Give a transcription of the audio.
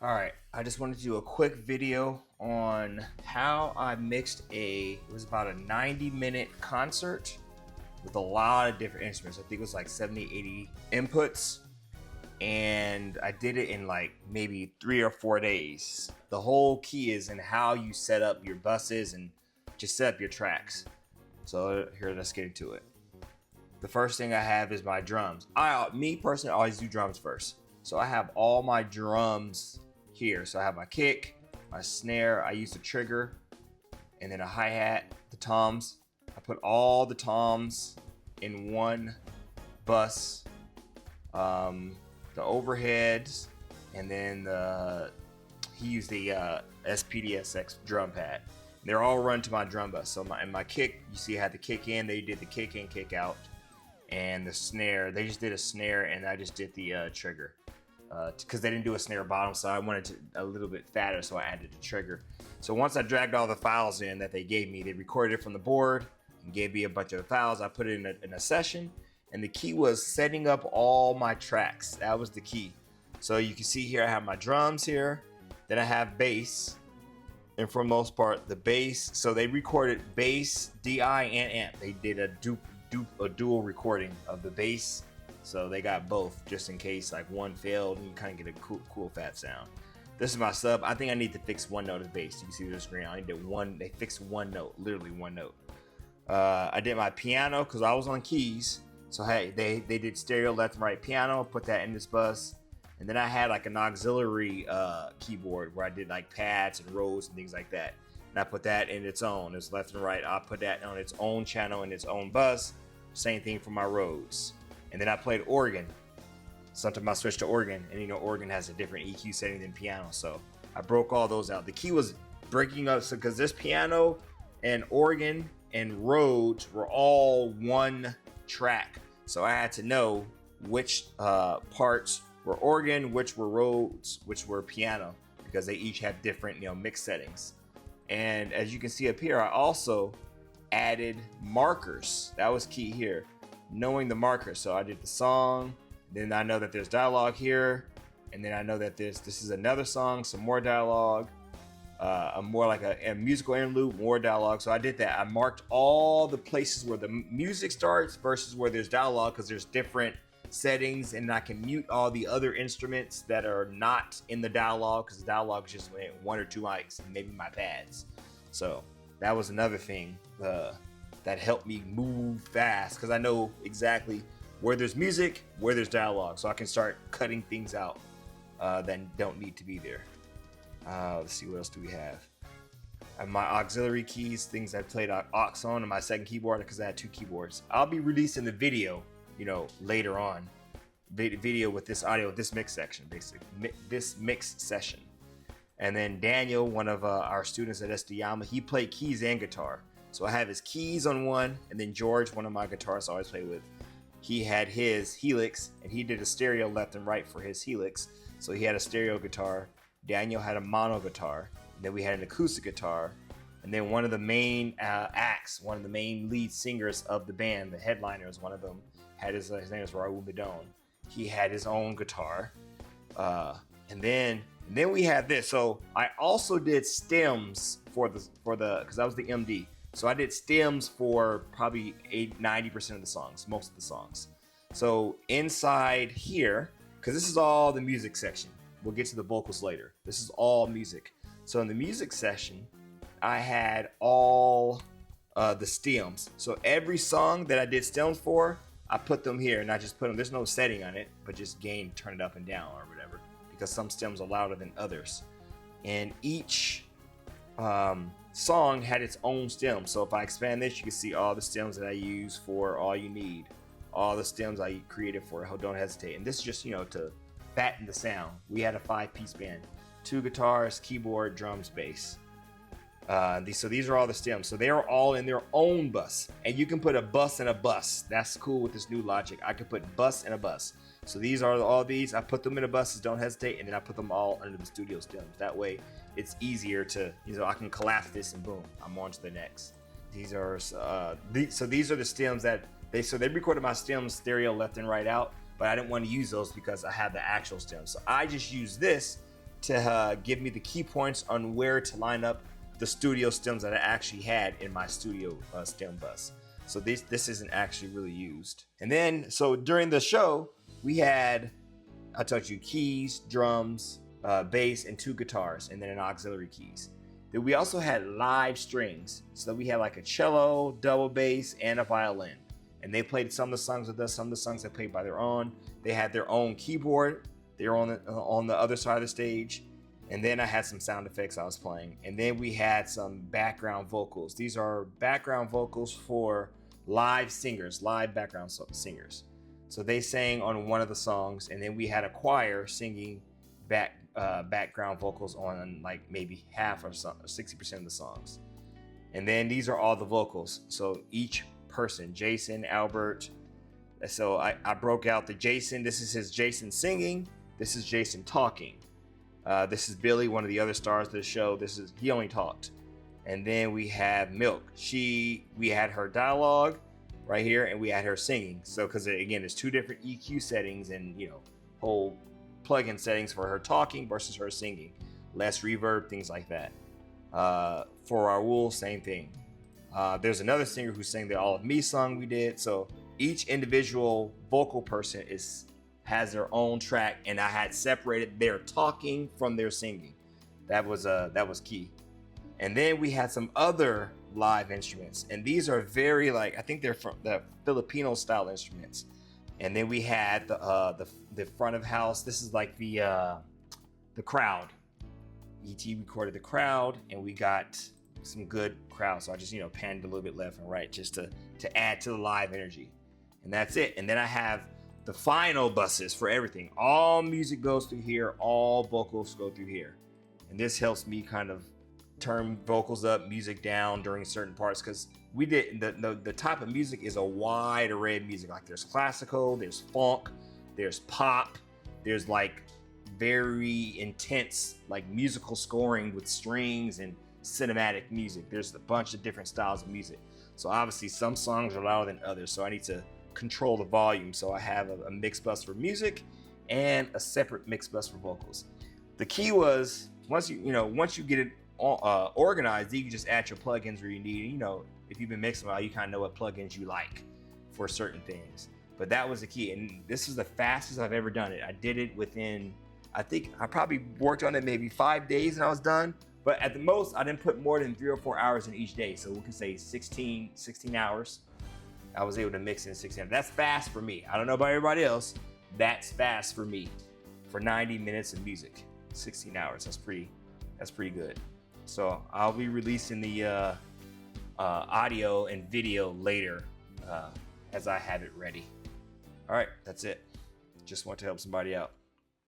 All right, I just wanted to do a quick video on how I mixed it was about a 90-minute concert with a lot of different instruments. I think it was like 70, 80 inputs. And I did it in like maybe 3 or 4 days. The whole key is in how you set up your buses and just set up your tracks. So here, let's get into it. The first thing I have is my drums. Me personally, always do drums first. So I have all my drums here. So I have my kick, my snare. I use the trigger, and then a hi-hat, the toms. I put all the toms in one bus. The overheads, and then he used the SPDSX drum pad. They're all run to my drum bus. So my kick, you see, I had the kick in. They did the kick in, kick out, and the snare. They just did a snare, and I just did the trigger because they didn't do a snare bottom, so I wanted a little bit fatter, so I added the trigger. So once I dragged all the files in that they gave me, they recorded it from the board and gave me a bunch of files. I put it in a session. And the key was setting up all my tracks. That was the key. So you can see here, I have my drums here. Then I have bass. And for the most part, the bass. So they recorded bass, DI, and amp. They did a dual recording of the bass. So they got both, just in case like one failed and you kind of get a cool fat sound. This is my sub. I think I need to fix one note of bass. You can see the screen. I did one. They fixed one note, literally one note. I did my piano because I was on keys. So hey, they did stereo left and right piano, put that in this bus. And then I had like an auxiliary keyboard where I did like pads and rows and things like that. And I put that in its own. It's left and right. I put that on its own channel in its own bus. Same thing for my Rhodes. And then I played organ. Sometimes I switched to organ, and you know organ has a different EQ setting than piano. So I broke all those out. The key was breaking up, so because this piano and organ and Rhodes were all one track. So I had to know which parts were organ, which were Rhodes, which were piano, because they each have different, mix settings. And as you can see up here, I also added markers. That was key here, knowing the markers. So I did the song, then I know that there's dialogue here, and then I know that this is another song, some more dialogue, a more like a musical interlude, more dialogue. So I did that. I marked all the places where the music starts versus where there's dialogue, because there's different settings, and I can mute all the other instruments that are not in the dialogue, because the dialogue is just one or two mics and maybe my pads. So that was another thing that helped me move fast, because I know exactly where there's music, where there's dialogue, so I can start cutting things out that don't need to be there. Let's see, what else do we have? I have my auxiliary keys, things I played aux on, and my second keyboard, because I had two keyboards. I'll be releasing the video, later on. Video with this audio, this mix section, basically. This mix session. And then Daniel, one of our students at SDYAMA, he played keys and guitar. So I have his keys on one, and then George, one of my guitarists I always play with, he had his Helix, and he did a stereo left and right for his Helix. So he had a stereo guitar. Daniel had a mono guitar, and then we had an acoustic guitar, and then one of the main acts, one of the main lead singers of the band, the headliners, one of them had his name is Raul Midon. He had his own guitar, and then we had this. So I also did stems for the because I was the MD. So I did stems for probably 90% of the songs, most of the songs. So inside here, because this is all the music section. We'll get to the vocals later. This is all music. So in the music session, I had all the stems. So every song that I did stems for, I put them here, and I just put them. There's no setting on it, but just gain, turn it up and down or whatever, because some stems are louder than others. And each song had its own stem. So if I expand this, you can see all the stems that I use for All You Need, all the stems I created for Don't Hesitate. And this is just, to fatten the sound. We had a 5-piece band, 2 guitars, keyboard, drums, bass. So these are all the stems. So they are all in their own bus, and you can put a bus in a bus. That's cool with this new Logic. I could put bus in a bus. So these are all these. I put them in a buses, Don't Hesitate, and then I put them all under the studio stems. That way, it's easier to, I can collapse this and boom, I'm on to the next. These are so these are the stems that they recorded my stems stereo left and right out, but I didn't want to use those because I had the actual stems. So I just used this to give me the key points on where to line up the studio stems that I actually had in my studio stem bus. So this isn't actually really used. And then, so during the show, we had, I told you, keys, drums, bass, and 2 guitars, and then an auxiliary keys. Then we also had live strings. So we had like a cello, double bass, and a violin. And they played some of the songs with us, some of the songs they played by their own. They had their own keyboard. They were on the other side of the stage. And then I had some sound effects I was playing. And then we had some background vocals. These are background vocals for live singers, live background singers. So they sang on one of the songs, and then we had a choir singing background vocals on like maybe half or 60% of the songs. And then these are all the vocals. So each person, Jason, Albert. So I broke out the Jason. This is his Jason singing. This is Jason talking. This is Billy, one of the other stars of the show. He only talked. And then we have Milk. We had her dialogue right here, and we had her singing. So, because again, there's 2 different EQ settings and whole plug-in settings for her talking versus her singing. Less reverb, things like that. For Raul, same thing. There's another singer who sang the All of Me song we did. So each individual vocal person has their own track, and I had separated their talking from their singing. That was key. And then we had some other live instruments, and these are very I think they're from the Filipino style instruments. And then we had the front of house. This is like the crowd. ET recorded the crowd, and we got some good crowd. So I just panned a little bit left and right just to add to the live energy. And that's it. And then I have the final buses for everything. All music goes through here. All vocals go through here. And this helps me kind of turn vocals up, music down during certain parts, because we did the type of music is a wide array of music. Like there's classical, there's funk, there's pop, there's like very intense like musical scoring with strings and cinematic music. There's a bunch of different styles of music. So obviously some songs are louder than others. So I need to control the volume. So I have a mix bus for music and a separate mix bus for vocals. The key was once you get it organized, you can just add your plugins where you need. If you've been mixing a while, you kind of know what plugins you like for certain things. But that was the key, and this is the fastest I've ever done it. I did it within, I think I probably worked on it maybe 5 days and I was done. But at the most, I didn't put more than 3 or 4 hours in each day. So we can say 16 hours. I was able to mix in 16 hours. That's fast for me. I don't know about everybody else. That's fast for me. For 90 minutes of music, 16 hours. That's pretty good. So I'll be releasing the audio and video later as I have it ready. All right, that's it. Just want to help somebody out.